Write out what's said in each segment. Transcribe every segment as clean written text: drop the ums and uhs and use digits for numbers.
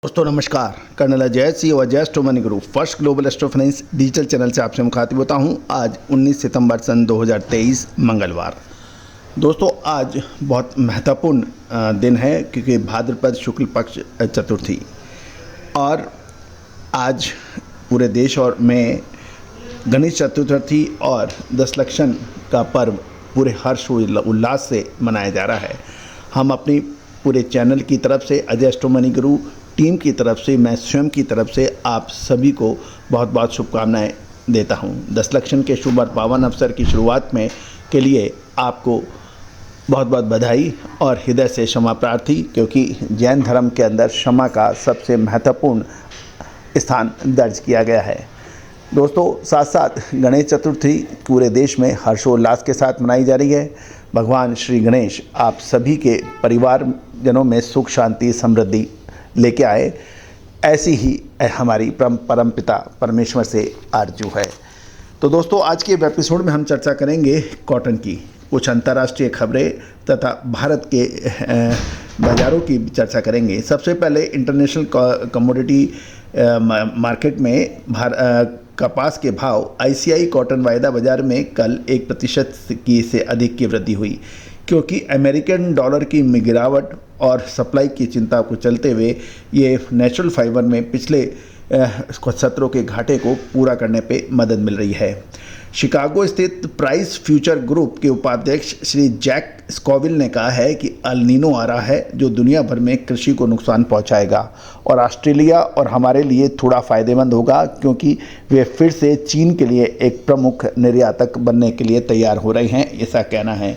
दोस्तों नमस्कार। कर्नल अजय सिंह और अजय एस्ट्रो मनी गुरु first global astro finance digital channel से आपसे मुखातिब होता हूं। आज 19 सितंबर सन 2023 मंगलवार। दोस्तों आज बहुत महत्वपूर्ण दिन है क्योंकि भाद्रपद शुक्ल पक्ष चतुर्थी और आज पूरे देश और में गणेश चतुर्थी और दशलक्षण का पर्व पूरे हर्ष उल्लास से मनाया जा रहा है। हम अपनी पूरे चैनल की तरफ से अजय एस्ट्रो मनी गुरु टीम की तरफ से मैं स्वयं की तरफ से आप सभी को बहुत बहुत शुभकामनाएं देता हूं। दशलक्षण के शुभ और पावन अवसर की शुरुआत में के लिए आपको बहुत बहुत बधाई और हृदय से क्षमा प्रार्थी, क्योंकि जैन धर्म के अंदर क्षमा का सबसे महत्वपूर्ण स्थान दर्ज किया गया है। दोस्तों साथ साथ गणेश चतुर्थी पूरे देश में हर्षोल्लास के साथ मनाई जा रही है। भगवान श्री गणेश आप सभी के परिवारजनों में सुख शांति समृद्धि लेके आए, ऐसी ही हमारी परम पिता परमेश्वर से आरजू है। तो दोस्तों आज के एपिसोड में हम चर्चा करेंगे कॉटन की कुछ अंतर्राष्ट्रीय खबरें तथा भारत के बाज़ारों की चर्चा करेंगे। सबसे पहले इंटरनेशनल कमोडिटी मार्केट में कपास के भाव आईसीआई कॉटन वायदा बाज़ार में कल 1% की से अधिक की वृद्धि हुई, क्योंकि अमेरिकन डॉलर की गिरावट और सप्लाई की चिंता को चलते हुए ये नेचुरल फाइबर में पिछले सत्रों के घाटे को पूरा करने पे मदद मिल रही है। शिकागो स्थित प्राइस फ्यूचर ग्रुप के उपाध्यक्ष श्री जैक स्कॉविल ने कहा है कि अल नीनो आ रहा है जो दुनिया भर में कृषि को नुकसान पहुंचाएगा और ऑस्ट्रेलिया और हमारे लिए थोड़ा फ़ायदेमंद होगा, क्योंकि वे फिर से चीन के लिए एक प्रमुख निर्यातक बनने के लिए तैयार हो रहे हैं, ऐसा कहना है।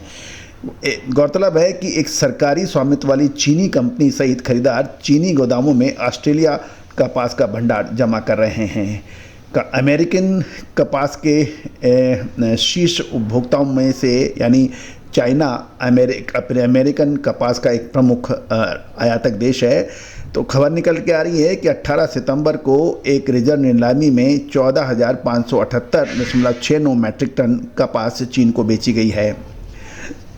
गौरतलब है कि एक सरकारी स्वामित्व वाली चीनी कंपनी सहित खरीदार चीनी गोदामों में ऑस्ट्रेलिया कपास का भंडार जमा कर रहे हैं। अमेरिकन कपास के शीर्ष उपभोक्ताओं में से यानी चाइना अमेरिकन कपास का एक प्रमुख आयातक देश है। तो खबर निकल के आ रही है कि 18 सितंबर को एक रिजर्व नीलामी में 14,578.69 मैट्रिक टन कपास चीन को बेची गई है।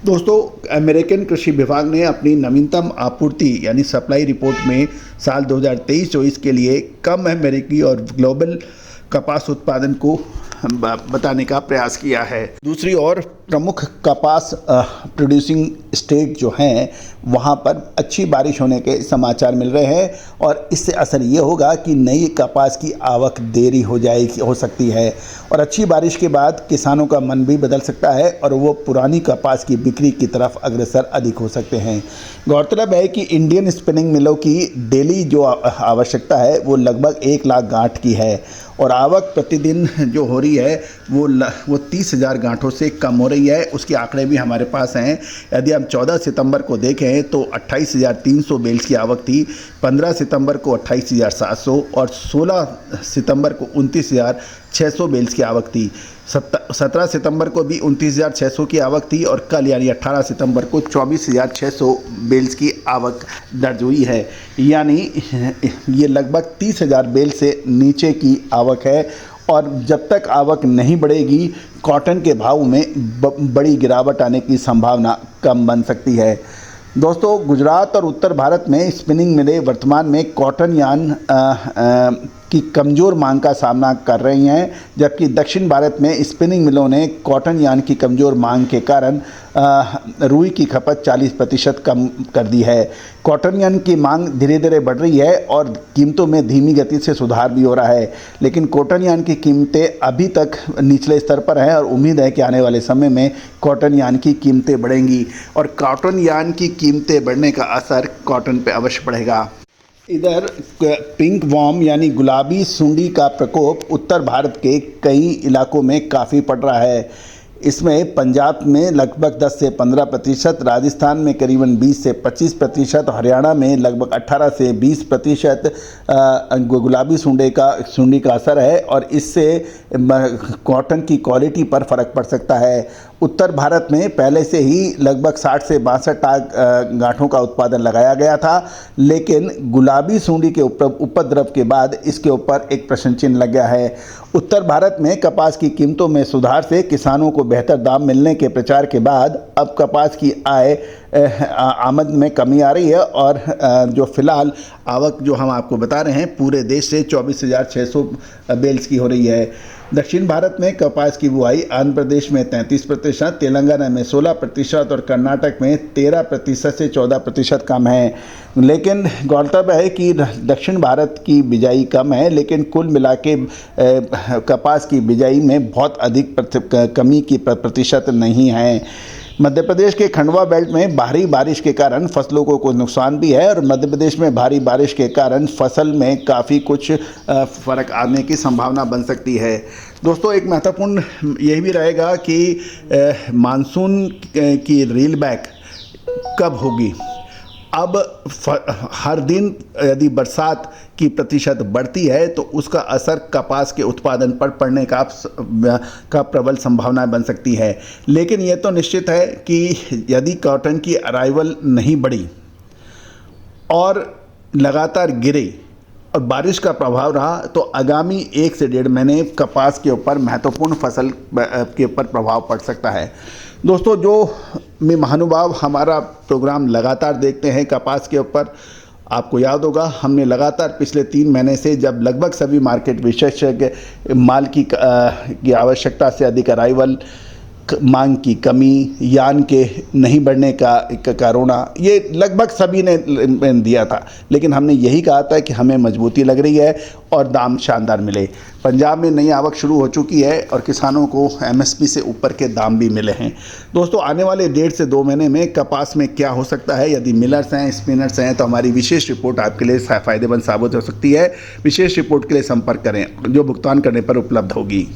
दोस्तों अमेरिकन कृषि विभाग ने अपनी नवीनतम आपूर्ति यानी सप्लाई रिपोर्ट में साल 2023-24 के लिए कम अमेरिकी और ग्लोबल कपास उत्पादन को बताने का प्रयास किया है। दूसरी ओर प्रमुख कपास प्रोड्यूसिंग स्टेट जो हैं वहाँ पर अच्छी बारिश होने के समाचार मिल रहे हैं और इससे असर ये होगा कि नई कपास की आवक देरी हो सकती है और अच्छी बारिश के बाद किसानों का मन भी बदल सकता है और वो पुरानी कपास की बिक्री की तरफ अग्रसर अधिक हो सकते हैं। गौरतलब है कि इंडियन स्पिनिंग मिलों की डेली जो आवश्यकता है वो लगभग 1 लाख गांठ की है और आवक प्रतिदिन जो हो रही है वो 30,000 गांठों से कम हो रही है। उसके आंकड़े भी हमारे पास हैं। यदि हम 14 सितंबर को देखें तो 28,300 बेल्स की आवक थी, 15 सितंबर को 28,700 और 16 सितंबर को 29,600 बेल्स की आवक थी। 17 सितंबर को भी 29,600 की आवक थी और कल यानी 18 सितंबर को 24,600 बेल्स की आवक दर्ज हुई है। यानी ये लगभग 30,000 बेल से नीचे की आवक है और जब तक आवक नहीं बढ़ेगी कॉटन के भाव में बड़ी गिरावट आने की संभावना कम बन सकती है। दोस्तों गुजरात और उत्तर भारत में स्पिनिंग मिलें वर्तमान में कॉटन यार्न की कमज़ोर मांग का सामना कर रही हैं, जबकि दक्षिण भारत में स्पिनिंग मिलों ने कॉटन यार्न की कमज़ोर मांग के कारण रुई की खपत 40% कम कर दी है। कॉटन यार्न की मांग धीरे धीरे बढ़ रही है और कीमतों में धीमी गति से सुधार भी हो रहा है, लेकिन कॉटन यार्न की कीमतें अभी तक निचले स्तर पर हैं और उम्मीद है कि आने वाले समय में कॉटन यार्न की कीमतें बढ़ेंगी और कॉटन यार्न की कीमतें बढ़ने का असर कॉटन पे अवश्य पड़ेगा। इधर पिंक वॉर्म यानी गुलाबी सुंडी का प्रकोप उत्तर भारत के कई इलाकों में काफ़ी पड़ रहा है। इसमें पंजाब में लगभग 10 से 15%, राजस्थान में करीबन 20 से 25%, हरियाणा में लगभग 18 से 20% गुलाबी सुंडी का असर है और इससे कॉटन की क्वालिटी पर फ़र्क पड़ सकता है। उत्तर भारत में पहले से ही लगभग 60 से 62 गांठों का उत्पादन लगाया गया था, लेकिन गुलाबी सुंडी के उपद्रव के बाद इसके ऊपर एक प्रश्न चिन्ह लग गया है। उत्तर भारत में कपास की कीमतों में सुधार से किसानों को बेहतर दाम मिलने के प्रचार के बाद अब कपास की आय आमद में कमी आ रही है और जो फ़िलहाल आवक जो हम आपको बता रहे हैं पूरे देश से 24,600 बेल्स की हो रही है। दक्षिण भारत में कपास की बुआई आंध्र प्रदेश में 33%, तेलंगाना में 16% और कर्नाटक में 13% से 14% कम है। लेकिन गौरतलब है कि दक्षिण भारत की बिजाई कम है, लेकिन कुल मिला के कपास की बिजाई में बहुत अधिक कमी की प्रतिशत नहीं है। मध्य प्रदेश के खंडवा बेल्ट में भारी बारिश के कारण फसलों को कुछ नुकसान भी है और मध्य प्रदेश में भारी बारिश के कारण फसल में काफ़ी कुछ फ़र्क आने की संभावना बन सकती है। दोस्तों, एक महत्वपूर्ण यही भी रहेगा कि मानसून की रील बैक कब होगी। अब हर दिन यदि बरसात की प्रतिशत बढ़ती है तो उसका असर कपास के उत्पादन पर पड़ने का प्रबल संभावना बन सकती है। लेकिन यह तो निश्चित है कि यदि कॉटन की अराइवल नहीं बढ़ी और लगातार गिरे और बारिश का प्रभाव रहा तो आगामी 1 से 1.5 महीने कपास के ऊपर महत्वपूर्ण फसल के ऊपर प्रभाव पड़ सकता है। दोस्तों, जो महानुभाव हमारा प्रोग्राम लगातार देखते हैं कपास के ऊपर, आपको याद होगा हमने लगातार पिछले 3 महीने से, जब लगभग सभी मार्केट विशेषज्ञ माल की आवश्यकता से अधिक अराइवल, मांग की कमी, यान के नहीं बढ़ने का रोना, ये लगभग सभी ने दिया था, लेकिन हमने यही कहा था कि हमें मजबूती लग रही है और दाम शानदार मिले। पंजाब में नई आवक शुरू हो चुकी है और किसानों को एमएसपी से ऊपर के दाम भी मिले हैं। दोस्तों, आने वाले 1.5 से 2 महीने में कपास में क्या हो सकता है, यदि मिलर्स हैं, स्पिनर्स हैं, तो हमारी विशेष रिपोर्ट आपके लिए फ़ायदेमंद साबित हो सकती है। विशेष रिपोर्ट के लिए संपर्क करें जो भुगतान करने पर उपलब्ध होगी।